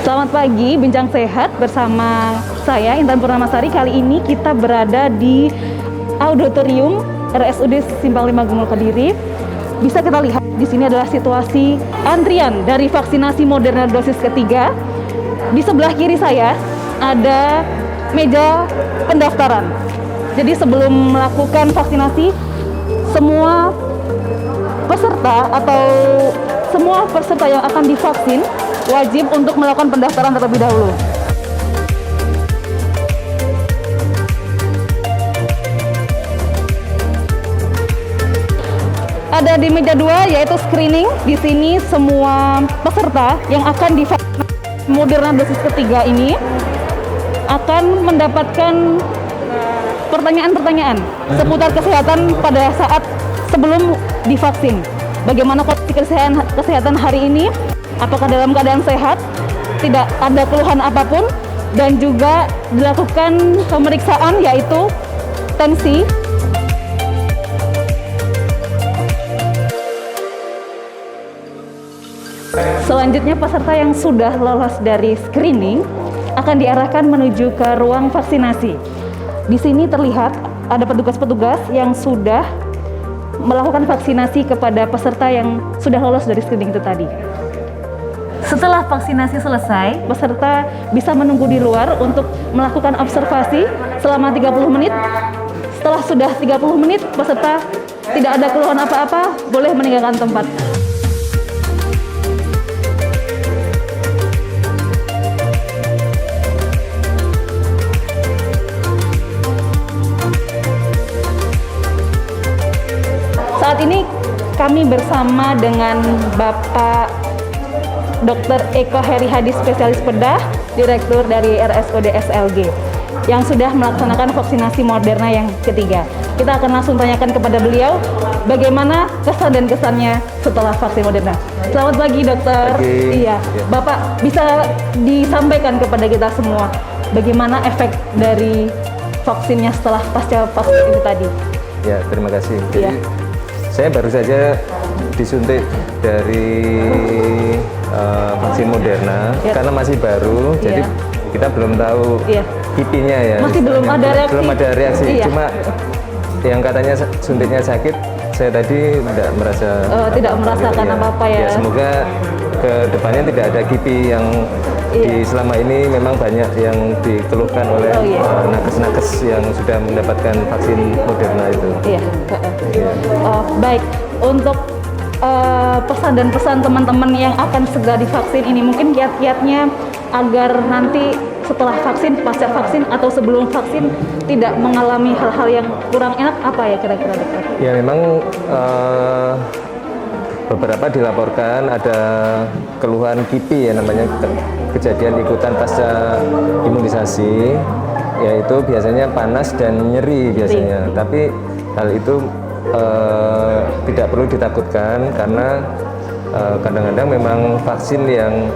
Selamat pagi, Bincang Sehat bersama saya Intan Purnamasari. Kali ini kita berada di auditorium RSUD Simpang 5 Gunung Kediri. Bisa kita lihat di sini adalah situasi antrian dari vaksinasi Moderna dosis ketiga. Di sebelah kiri saya ada meja pendaftaran. Jadi sebelum melakukan vaksinasi, semua peserta atau semua peserta yang akan divaksin wajib untuk melakukan pendaftaran terlebih dahulu. Ada di meja 2 yaitu screening. Di sini semua peserta yang akan divaksin Moderna dosis ketiga ini akan mendapatkan pertanyaan-pertanyaan seputar kesehatan pada saat sebelum divaksin. Bagaimana kondisi kesehatan hari ini? Apakah dalam keadaan sehat, tidak ada keluhan apapun, dan juga dilakukan pemeriksaan yaitu tensi. Selanjutnya peserta yang sudah lolos dari screening akan diarahkan menuju ke ruang vaksinasi. Di sini terlihat ada petugas-petugas yang sudah melakukan vaksinasi kepada peserta yang sudah lolos dari screening itu tadi. Setelah vaksinasi selesai, peserta bisa menunggu di luar untuk melakukan observasi selama 30 menit. Setelah sudah 30 menit, peserta tidak ada keluhan apa-apa, boleh meninggalkan tempat. Saat ini kami bersama dengan Bapak Dr. Eko Heri Hadi, spesialis bedah, Direktur dari RSUD SLG, yang sudah melaksanakan vaksinasi Moderna yang ketiga. Kita akan langsung tanyakan kepada beliau bagaimana kesan dan kesannya setelah vaksin Moderna. Selamat pagi, dokter. Pagi. Iya, Bapak bisa disampaikan kepada kita semua bagaimana efek dari vaksinnya setelah pasca vaksin itu tadi? Ya, terima kasih. Jadi, Iya. saya baru saja disuntik dari vaksin Moderna karena masih baru, jadi kita belum tahu kipinya ya. Masih belum ada reaksi. Belum ada reaksi. Iya. Cuma yang katanya suntiknya sakit, saya tadi tidak merasakan apa-apa ya. Semoga ke depannya tidak ada kipi yang selama ini memang banyak yang dikeluhkan oleh nakes-nakes yang sudah mendapatkan vaksin Moderna itu. Iya. Baik, untuk pesan dan pesan teman-teman yang akan segera divaksin ini, mungkin kiat-kiatnya agar nanti setelah vaksin, pasca vaksin, atau sebelum vaksin tidak mengalami hal-hal yang kurang enak, apa ya kira-kira, dokter? Ya, memang beberapa dilaporkan ada keluhan kipi ya, namanya kejadian ikutan pasca imunisasi, yaitu biasanya panas dan nyeri biasanya. Tapi hal itu tidak perlu ditakutkan karena kadang-kadang memang vaksin yang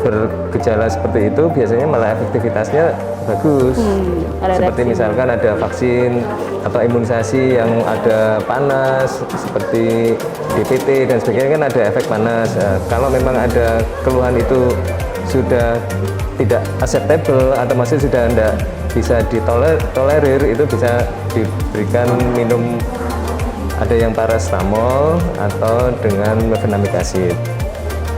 bergejala seperti itu biasanya malah efektivitasnya bagus. Seperti misalkan ada vaksin atau imunisasi yang ada panas seperti DPT dan sebagainya, kan ada efek panas. Kalau memang ada keluhan itu sudah tidak acceptable atau masih sudah tidak bisa ditolerir, itu bisa diberikan minum, ada yang paracetamol atau dengan mefenamic acid.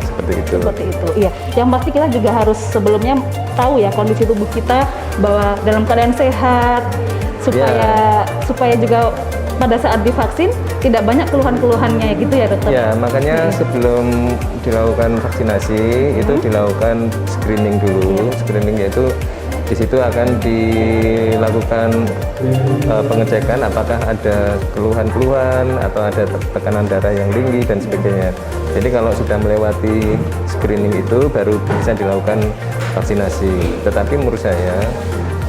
Seperti itu. Iya. Yang pasti kita juga harus sebelumnya tahu ya kondisi tubuh kita bahwa dalam keadaan sehat, supaya juga pada saat divaksin tidak banyak keluhan-keluhannya gitu ya, dokter. Ya, makanya sebelum dilakukan vaksinasi itu dilakukan screening dulu. Screening yaitu di situ akan dilakukan pengecekan apakah ada keluhan-keluhan atau ada tekanan darah yang tinggi dan sebagainya. Jadi kalau sudah melewati screening itu baru bisa dilakukan vaksinasi. Tetapi menurut saya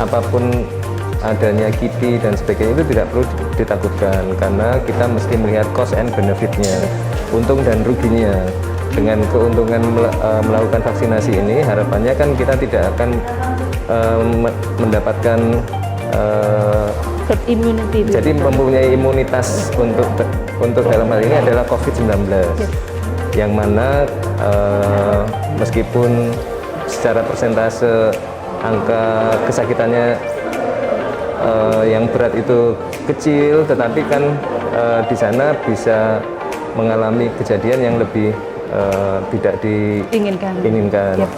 apapun adanya kipi dan sebagainya itu tidak perlu ditakutkan karena kita mesti melihat cost and benefitnya, untung dan ruginya. Dengan keuntungan melakukan vaksinasi ini harapannya kan kita tidak akan mendapatkan herd immunity. Jadi mempunyai imunitas untuk dalam hal ini adalah COVID-19. yang mana meskipun secara persentase angka kesakitannya yang berat itu kecil, tetapi kan di sana bisa mengalami kejadian yang lebih tidak diinginkan. Ya.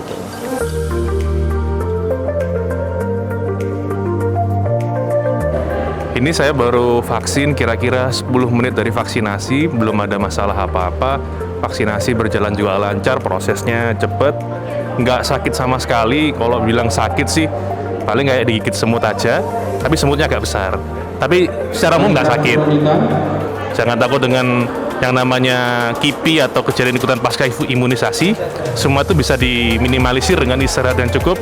Ini saya baru vaksin kira-kira 10 menit dari vaksinasi, belum ada masalah apa-apa. Vaksinasi berjalan juga lancar, prosesnya cepet, nggak sakit sama sekali. Kalau bilang sakit sih, paling kayak digigit semut aja, tapi semutnya agak besar. Tapi secara umum nggak sakit. Jangan takut dengan yang namanya KIPI atau kejadian ikutan pasca imunisasi. Semua itu bisa diminimalisir dengan istirahat yang cukup,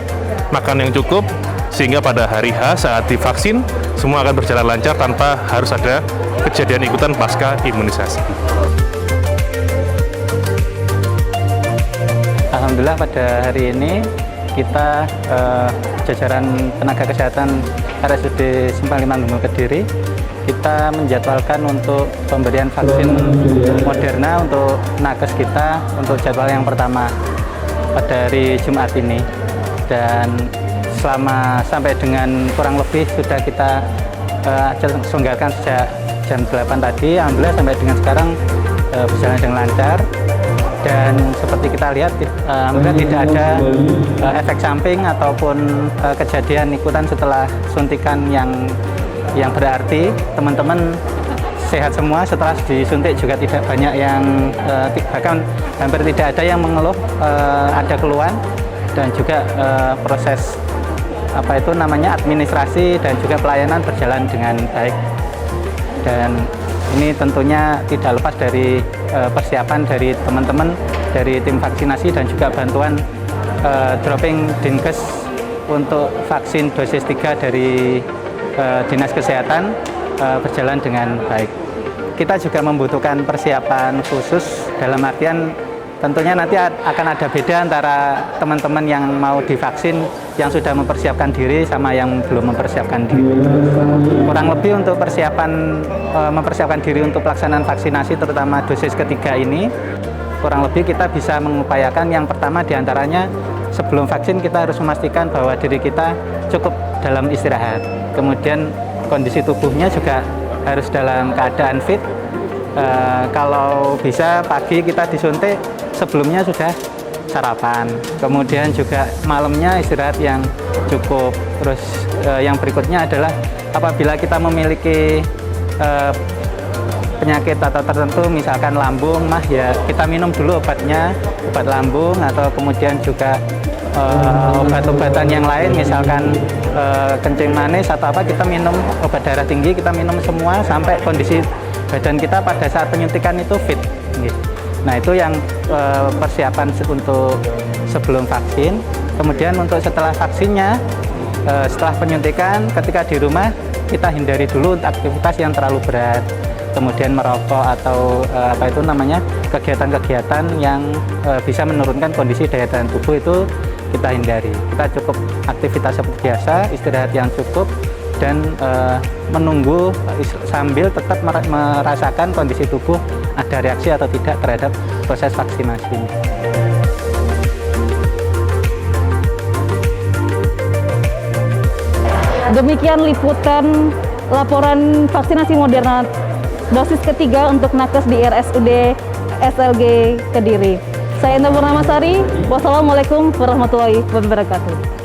makan yang cukup, sehingga pada hari H saat divaksin semua akan berjalan lancar tanpa harus ada kejadian ikutan pasca imunisasi. Alhamdulillah pada hari ini kita jajaran tenaga kesehatan RSUD Simpang 5 Gumul Kediri, kita menjadwalkan untuk pemberian vaksin Moderna untuk nakes kita untuk jadwal yang pertama pada hari Jumat ini. Dan selama sampai dengan kurang lebih sudah kita selenggarakan sejak jam 8 tadi. Alhamdulillah sampai dengan sekarang berjalan dengan lancar. Dan seperti kita lihat, alhamdulillah tidak ada efek samping ataupun kejadian ikutan setelah suntikan yang berarti. Teman-teman sehat semua setelah disuntik, juga tidak banyak yang bahkan hampir tidak ada yang mengeluh ada keluhan, dan juga proses administrasi dan juga pelayanan berjalan dengan baik. Dan ini tentunya tidak lepas dari persiapan dari teman-teman dari tim vaksinasi dan juga bantuan dropping Dinkes untuk vaksin dosis 3 dari Dinas Kesehatan berjalan dengan baik. Kita juga membutuhkan persiapan khusus, dalam artian tentunya nanti akan ada beda antara teman-teman yang mau divaksin yang sudah mempersiapkan diri sama yang belum mempersiapkan diri. Kurang lebih untuk mempersiapkan diri untuk pelaksanaan vaksinasi terutama dosis ketiga ini, kurang lebih kita bisa mengupayakan yang pertama diantaranya sebelum vaksin kita harus memastikan bahwa diri kita cukup dalam istirahat. Kemudian kondisi tubuhnya juga harus dalam keadaan fit. Kalau bisa pagi kita disuntik, sebelumnya sudah sarapan, kemudian juga malamnya istirahat yang cukup. Terus yang berikutnya adalah apabila kita memiliki penyakit atau tertentu, misalkan lambung, ya kita minum dulu obatnya, obat lambung, atau kemudian juga obat-obatan yang lain, misalkan kencing manis atau apa, kita minum obat darah tinggi, kita minum semua sampai kondisi badan kita pada saat penyuntikan itu fit. Nah itu yang persiapan untuk sebelum vaksin. Kemudian untuk setelah vaksinnya, setelah penyuntikan, ketika di rumah kita hindari dulu aktivitas yang terlalu berat, kemudian merokok atau kegiatan-kegiatan yang bisa menurunkan kondisi daya tahan tubuh itu kita hindari. Kita cukup aktivitas seperti biasa, istirahat yang cukup, dan menunggu sambil tetap merasakan kondisi tubuh ada reaksi atau tidak terhadap proses vaksinasi. Demikian liputan laporan vaksinasi Moderna dosis ketiga untuk nakes di RSUD SLG Kediri. Saya Intan Purnamasari. Wassalamualaikum warahmatullahi wabarakatuh.